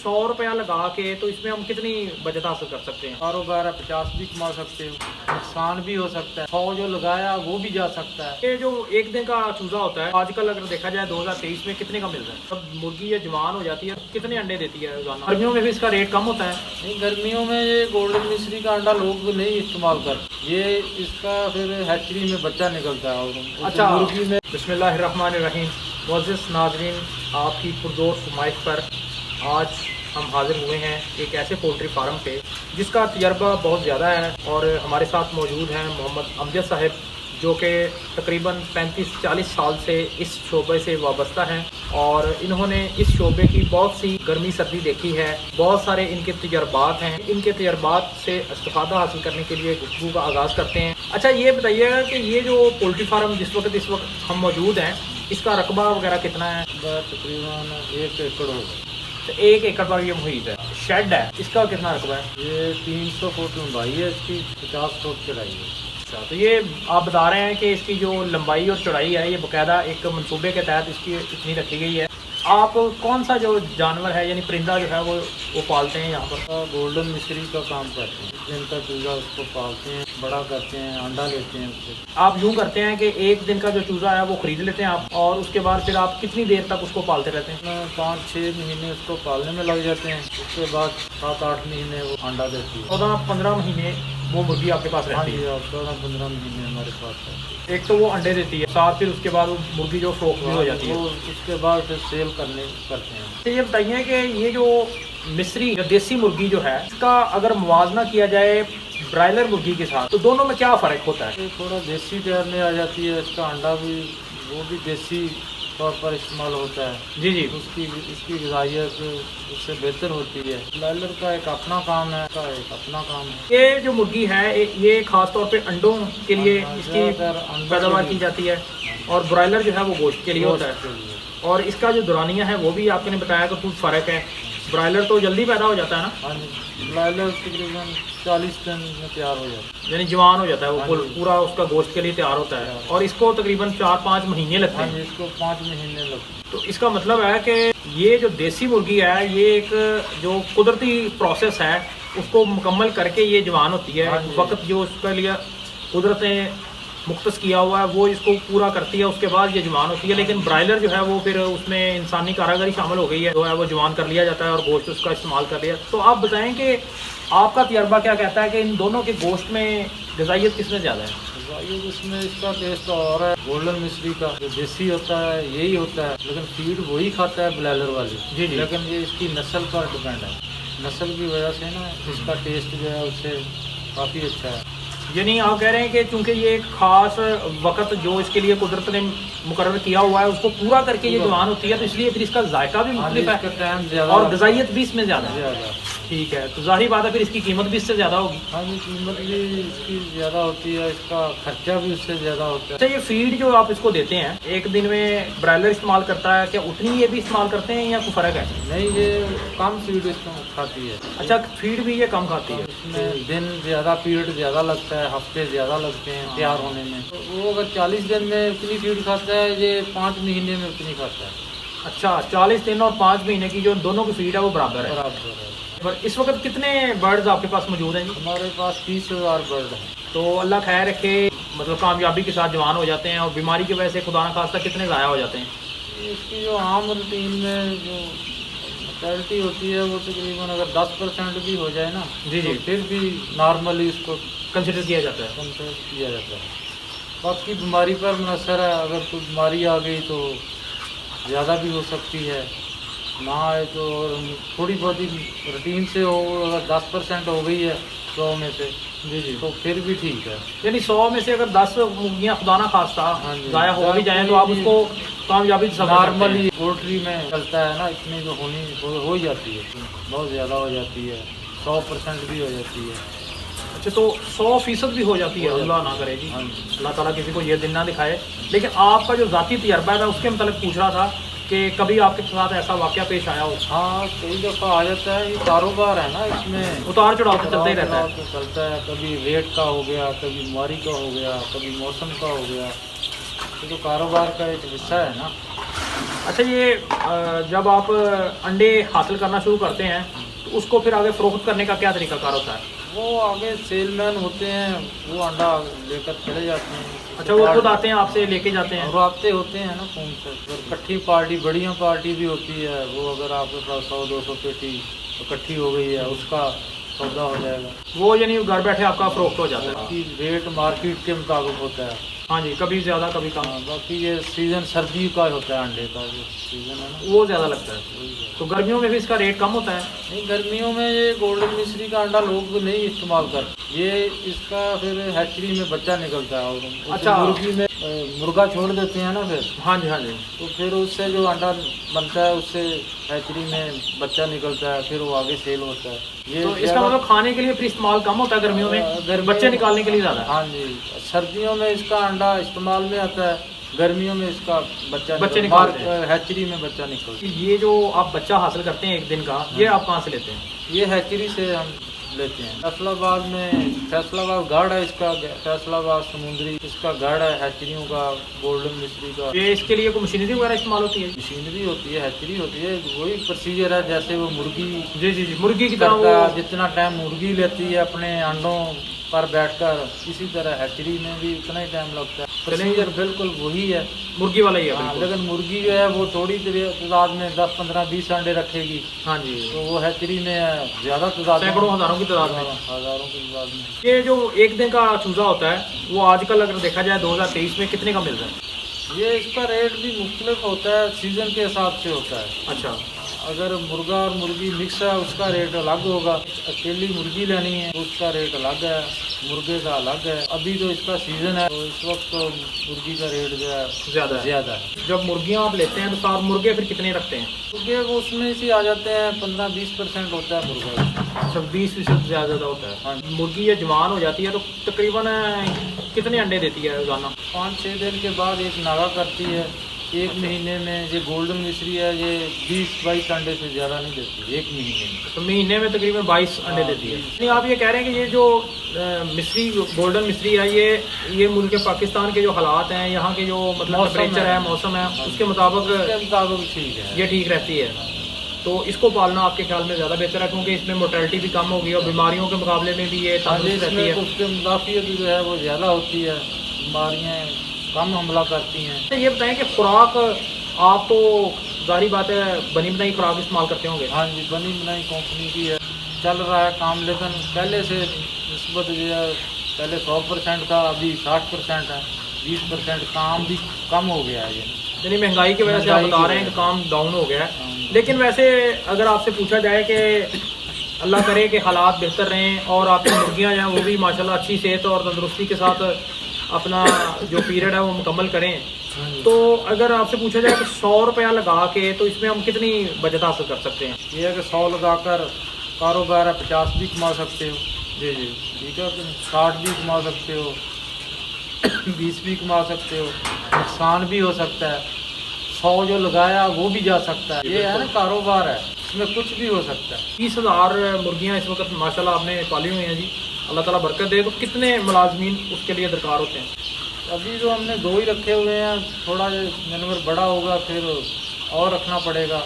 100 रुपया लगा के तो इसमें हम कितनी बचत हासिल कर सकते हैं? कारोबार है, 50 भी कमा सकते हो, नुकसान भी हो सकता है, 100 जो लगाया वो भी जा सकता है। ये जो एक दिन का चूजा होता है आजकल अगर देखा जाए 2023 में कितने का मिल रहा है? अब मुर्गी ये जवान हो जाती है कितने अंडे देती है रोजाना? गर्मियों में भी इसका रेट कम होता है? नहीं, गर्मियों में ये गोल्डन मिश्री का अंडा लोग नहीं इस्तेमाल कर, ये इसका फिर हैचरी में बच्चा निकलता है और अच्छा, मुर्गी में। बिस्मिल्लाहिर्रहमानिर्रहीम। मुअज़्ज़िज़ नाज़रीन, आपकी पुरज़ोर फरमाइश पर आज हम हाज़िर हुए हैं एक ऐसे पोल्ट्री फार्म पे जिसका तजर्बा बहुत ज़्यादा है और हमारे साथ मौजूद हैं मोहम्मद अमजद साहब, जो कि तकरीबन 35-40 साल से इस शोबे से वाबस्ता हैं और इन्होंने इस शोबे की बहुत सी गर्मी सर्दी देखी है। बहुत सारे इनके तजर्बात हैं। इनके तजर्बात से इस्तिफ़ादा हासिल करने के लिए गुफ्तगू का आगाज़ करते हैं। अच्छा, ये बताइएगा कि ये जो पोल्ट्री फार्म इस वक्त हम मौजूद हैं, इसका रकबा वगैरह कितना है? तकरीबन 1 एकड़ होगा। तो 1 एकड़ पर ये मुहित है, शेड है, इसका कितना रकबा है? ये 300 फुट लंबाई है, इसकी 50 फुट चौड़ाई है। अच्छा, तो ये आप बता रहे हैं कि इसकी जो लंबाई और चौड़ाई है ये बाकायदा एक मंसूबे के तहत इसकी इतनी रखी गई है। आप कौन सा जो जानवर है यानी परिंदा जो है वो पालते हैं यहाँ पर? गोल्डन मिश्री का काम करते हैं, दिन का चूजा उसको पालते हैं, बड़ा करते हैं, अंडा लेते हैं उससे। आप यूँ करते हैं कि एक दिन का जो चूज़ा है वो ख़रीद लेते हैं आप, और उसके बाद फिर आप कितनी देर तक उसको पालते रहते हैं? 5-6 महीने उसको पालने में लग जाते हैं, उसके बाद 7-8 महीने वो अंडा देती है। 14-15 महीने वो मुर्गी आपके पास हाँ रहती जी, है? 14-15 महीने हमारे पास है। एक तो वो अंडे देती है, साथ फिर उसके बाद वो मुर्गी जो फ्रोक भी हो जाती है, उसके बाद फिर सेल करते हैं। तो ये बताइए कि ये जो मिस्री या देसी मुर्गी जो है इसका अगर मुवाजना किया जाए ब्रायलर मुर्गी के साथ तो दोनों में क्या फ़र्क होता है? ये थोड़ा देसी तैयार आ जाती है, इसका अंडा भी वो भी देसी तौर पर इस्तेमाल होता है। जी जी। इसकी ग़िज़ाइयत उससे बेहतर होती है। ब्रायलर का एक अपना काम है, इसका एक अपना काम है। ये जो मुर्गी है ये खास तौर पे अंडों के लिए इसकी पैदावार की जाती है और ब्रायलर जो है वो गोश्त के लिए होता है। और इसका जो दुरानिया है वो भी आपने बताया कि कुछ फ़र्क है। ब्रायलर तो जल्दी पैदा हो जाता है ना? हाँ जी, ब्रायलर तकरीबन 40 दिन में तैयार हो जाता है, यानी जवान हो जाता है वो पूरा उसका गोश्त के लिए तैयार होता है। और इसको तकरीबन 4-5 महीने लगते हैं। इसको 5 महीने लगते हैं। तो इसका मतलब है कि ये जो देसी मुर्गी है ये एक जो कुदरती प्रोसेस है उसको मुकम्मल करके ये जवान होती है। वक्त जो उसके लिए कुदरत ने मुख्तस किया हुआ है वो इसको पूरा करती है, उसके बाद ये जवान होती है। लेकिन ब्रायलर जो है वो फिर उसमें इंसानी कारागरी शामिल हो गई है, जो है वो जवान कर लिया जाता है और गोश्त उसका इस्तेमाल कर लिया। तो आप बताएं कि आपका तजर्बा क्या कहता है कि इन दोनों के गोश्त में ग़िज़ाइयत किसमें ज़्यादा है? ग़िज़ाइयत इसमें इसका टेस्ट और है। गोल्डन मिश्री का जो देसी होता है यही होता है, लेकिन फीड वही खाता है ब्रायलर वाली। जी जी। लेकिन ये इसकी नस्ल पर डिपेंड है, नस्ल की वजह से ना इसका टेस्ट जो है उससे काफ़ी अच्छा है। यानी आप कह रहे हैं कि चूंकि ये एक ख़ास वक्त जो इसके लिए कुदरत ने मुकर्रर किया हुआ है उसको पूरा करके ये जवान होती है, तो इसलिए फिर इसका जायका भी मुख्तलिफ है, टाइम ज़्यादा और ग़िज़ाइयत भी इसमें ज़्यादा है। ज़्यादा। ठीक है, तो ज़ाहिर बात है फिर इसकी कीमत भी इससे ज़्यादा होगी। हाँ जी, कीमत भी इसकी ज़्यादा होती है, इसका खर्चा भी उससे ज़्यादा होता है। अच्छा, ये फीड जो आप इसको देते हैं एक दिन में ब्रायलर इस्तेमाल करता है, क्या उतनी ये भी इस्तेमाल करते हैं या कोई फ़र्क है? नहीं, ये कम फीड इसको खाती है। अच्छा, फीड भी ये कम खाती है? इसमें दिन ज़्यादा पीरियड ज़्यादा लगता है, हफ्ते ज़्यादा लगते हैं तैयार होने में। तो वो अगर 40 दिन में उतनी फीड खाता है, ये 5 महीने में उतनी खाता है। अच्छा, 40 दिन और 5 महीने की जो दोनों की फीड है वो बराबर है? बराबर है। पर इस वक्त कितने बर्ड्स आपके पास मौजूद हैं जी? हमारे पास 30,000 बर्ड हैं। तो अल्लाह खैर रखे, मतलब कामयाबी के साथ जवान हो जाते हैं और बीमारी की वजह से खुदा न खास्ता कितने ज़ाया हो जाते हैं? इसकी जो आम रूटीन में जो मोर्टेलिटी होती है वो तकरीबन अगर 10% भी हो जाए ना, जी जी, तो फिर भी नॉर्मली इसको कंसिडर किया जाता है। कंसिडर किया जाता है। बाकी बीमारी पर मुनसर है, अगर कोई बीमारी आ गई तो ज़्यादा भी हो सकती है, ना आए तो थोड़ी बहुत ही रूटीन से हो, अगर 10% हो गई है 100 में से, जी जी, तो फिर भी ठीक है। यानी 100 में से अगर 10 मुर्गियाँ खुदा ना खास्ता ज़ाया हो भी जाएँ तो आप उसको कामयाबी से नॉर्मली पोल्ट्री में चलता है ना, इतनी जो होनी हो जाती है, बहुत ज़्यादा हो जाती है, 100% भी हो जाती है। अच्छा, तो 100% भी हो जाती है? अल्लाह ना करे जी, अल्लाह ताला किसी को ये दिन ना दिखाए। लेकिन आपका जो ज़ाती तजर्बा है उसके मतलब पूछ रहा था कि कभी आपके साथ ऐसा वाक़या पेश आया हो? हाँ, कई दफ़ा आ जाता है, ये कारोबार है ना, इसमें उतार चढ़ाव तो चलते ही रहता है। चलता है, कभी रेट का हो गया, कभी बीमारी का हो गया, कभी मौसम का हो गया, ये तो कारोबार का एक हिस्सा है ना। अच्छा, ये जब आप अंडे हासिल करना शुरू करते हैं तो उसको फिर आगे फ़रोख्त करने का क्या तरीकाकार होता है? वो आगे सेलमैन होते हैं, वो अंडा लेकर चले जाते हैं। अच्छा, वो खुद आते हैं आपसे लेके जाते हैं? राब्ते होते हैं ना फ़ोन से। अगर इकट्ठी पार्टी, बढ़िया पार्टी भी होती है, वो अगर आपके पास 100-200 पेटी इकट्ठी हो गई है, उसका सौदा हो जाएगा। वो यानी घर बैठे आपका फ़रोख्त हो जाता है? बाकी रेट मार्केट के मुताबिक होता है। हाँ जी, कभी ज़्यादा कभी कम। हाँ, बाकी ये सीज़न सर्दी का होता है, अंडे का जो सीज़न है ना, वो ज़्यादा लगता है। वही है। तो गर्मियों में भी इसका रेट कम होता है? नहीं, गर्मियों में ये गोल्डन मिश्री का अंडा लोग नहीं इस्तेमाल करते। ये इसका फिर हैचरी में बच्चा निकलता है और उसे अच्छा। मुर्गी में मुर्गा छोड़ देते हैं ना फिर, हाँ जी, हाँ जी। तो फिर उससे जो अंडा बनता है उससे हैचरी में बच्चा निकलता है, फिर वो आगे सेल होता है। ये तो इसका मतलब खाने के लिए फिर इस्तेमाल कम होता है गर्मियों में, बच्चे निकालने के लिए ज़्यादा? हाँ जी, सर्दियों में इसका अंडा इस्तेमाल में आता है, गर्मियों में इसका बच्चे निकालते हैं। हैचरी में बच्चा निकलता है। ये जो आप बच्चा हासिल करते हैं एक दिन का, ये आप कहाँ से लेते हैं? ये हैचरी से हम लेते हैं। फैसलाबाद में, फैसलाबाद गढ़ है इसका, फैसलाबाद समुद्री इसका गढ़ है हैचरियों का, गोल्डन मिश्री का। ये इसके लिए कोई मशीनरी वगैरह इस्तेमाल होती है? मशीनरी होती है, हैचरी होती है, वही प्रोसीजर है जैसे वो मुर्गी जी जी जी, मुर्गी की तरह करता, वो। जितना टाइम मुर्गी लेती है अपने अंडों पर बैठकर, इसी तरह हैचरी में भी उतना ही टाइम लगता है। प्रोसीजर बिल्कुल वही है, मुर्गी वाला ही है हाँ, बिल्कुल। लेकिन मुर्गी जो है वो थोड़ी तादाद में 10, 15, 20 अंडे रखेगी, हाँ जी, तो वो हैचरी में ज़्यादा तादाद में, सैकड़ों हज़ारों की तादाद में। हज़ारों की तादाद में। ये जो एक दिन का चूज़ा होता है वो आजकल अगर देखा जाए 2023 में कितने का मिल रहा है? ये इसका रेट भी मुख्तलिफ होता है, सीज़न के हिसाब से होता है। अच्छा। अगर मुर्गा और मुर्गी मिक्स है उसका रेट अलग होगा, अकेली मुर्गी लेनी है तो उसका रेट अलग है, मुर्गे का अलग है। अभी तो इसका सीज़न है तो इस वक्त तो मुर्गी का रेट जो है ज़्यादा है। जब मुर्गियाँ आप लेते हैं तो साथ मुर्गे फिर कितने रखते हैं? मुर्गे वो उसमें से आ जाते हैं, 15-20% होता है मुर्गा। अच्छा, 20% ज़्यादा होता है। हाँ। मुर्गी ये जवान हो जाती है तो तकरीबन कितने अंडे देती है रोज़ाना? 5-6 दिन के बाद एक नागा करती है। एक महीने में ये गोल्डन मिश्री है, ये 20-22 अंडे से ज़्यादा नहीं देती एक महीने में। तो महीने में तकरीबन 22 अंडे देती है। नहीं, आप ये कह रहे हैं कि ये जो मिश्री, गोल्डन मिश्री है, ये मुल्क पाकिस्तान के जो हालात हैं, यहाँ के जो मतलब टेम्परेचर है, मौसम है, उसके मुताबिक ठीक है, ये ठीक रहती है। तो इसको पालना आपके ख्याल में ज़्यादा बेहतर है क्योंकि इसमें मोर्टेलिटी भी कम होगी और बीमारियों के मुकाबले में भी ये तंदुरुस्त रहती है। उसके मुदाफ़ियत जो है वो ज़्यादा होती है, बीमारियाँ कम हमला करती हैं। तो ये बताएं कि खुराक आप तो जाहिर बात है बनी बनाई खुराक इस्तेमाल करते होंगे? हाँ जी, बनी बनाई कंपनी की है, चल रहा है काम, लेकिन पहले से निस्बत जो है, पहले 100% था, अभी 60% है, 20% काम भी कम हो गया है। ये यानी महंगाई की वजह से आप बता रहे हैं कि काम डाउन हो गया है। लेकिन वैसे अगर आपसे पूछा जाए कि अल्लाह करे कि हालात बेहतर रहें और आपकी मुर्गियाँ जो हैं वो भी माशाल्लाह अच्छी सेहत और तंदुरुस्ती के साथ अपना जो पीरियड है वो मुकम्मल करें, तो अगर आपसे पूछा जाए कि 100 रुपया लगा के तो इसमें हम कितनी बचत हासिल कर सकते हैं? ये है कि 100 लगाकर कारोबार है, 50 भी कमा सकते हो। जी जी, ठीक है, 60 भी कमा सकते हो, 20 भी कमा सकते हो, नुकसान भी हो सकता है, 100 जो लगाया वो भी जा सकता है। ये है ना, कारोबार है, इसमें कुछ भी हो सकता है। 30,000 मुर्गियाँ इस वक्त माशाल्लाह आपने पाली हुई हैं जी, अल्लाह ताला बरकत दे। तो कितने मुलाजमीन उसके लिए दरकार होते हैं? अभी तो हमने 2 ही रखे हुए हैं, थोड़ा जानवर बड़ा होगा फिर और रखना पड़ेगा।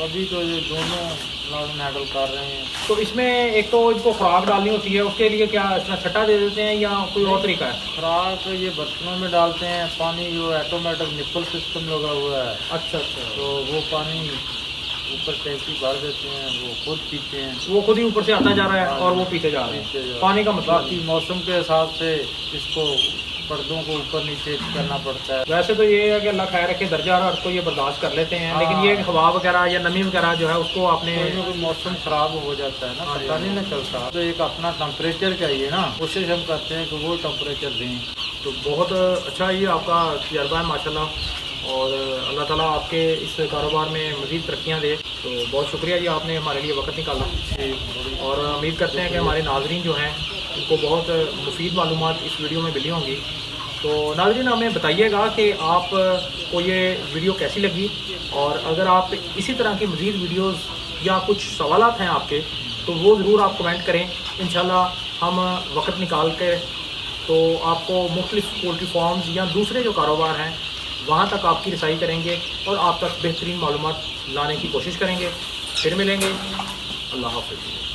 अभी तो ये दोनों मुलाजिम हैंडल कर रहे हैं। तो इसमें एक तो इनको खुराक डालनी होती है, उसके लिए क्या इसमें छट्टा दे देते हैं या कोई और तरीका है? खुराक ये बर्तनों में डालते हैं, पानी जो ऑटोमेटिक निप्पल सिस्टम लगा हुआ है। अच्छा अच्छा, तो वो पानी ऊपर टैंकी भर देते हैं, वो खुद पीते हैं, वो खुद ही ऊपर से आता जा रहा है और वो पीते जा रहे हैं। पानी का मतलब बाकी मौसम के हिसाब से इसको पर्दों को ऊपर नीचे करना पड़ता है। वैसे तो ये है कि अल्लाह खैर रखे, दर्जा हरारत को ये बर्दाश्त कर लेते हैं, लेकिन ये हवा वगैरह या नमी वगैरह जो है उसको आपने कोई मौसम खराब हो जाता है ना, पता नहीं ना चलता, तो एक अपना टेम्परेचर चाहिए ना, कोशिश हम करते हैं कि वो टेम्परेचर दें। तो बहुत अच्छा ये आपका तजर्बा है माशाल्लाह, और अल्लाह ताला आपके इस कारोबार में मज़ीद तरक्कियाँ दे। तो बहुत शुक्रिया जी, आपने हमारे लिए वक्त निकाला, और उम्मीद करते हैं कि हमारे नाज़रीन जो हैं उनको बहुत मुफीद मालूमात इस वीडियो में मिली होंगी। तो नाज़रीन हमें बताइएगा कि आपको ये वीडियो कैसी लगी, और अगर आप इसी तरह की मज़ीद वीडियोज़ या कुछ सवालात हैं आपके तो वो ज़रूर आप कमेंट करें। इंशाल्लाह हम वक्त निकाल कर तो आपको मुख्तलिफ पोल्ट्री फार्म्स या दूसरे जो कारोबार हैं वहाँ तक आपकी रसाई करेंगे और आप तक बेहतरीन मालूमात लाने की कोशिश करेंगे। फिर मिलेंगे। अल्लाह हाफ़िज़।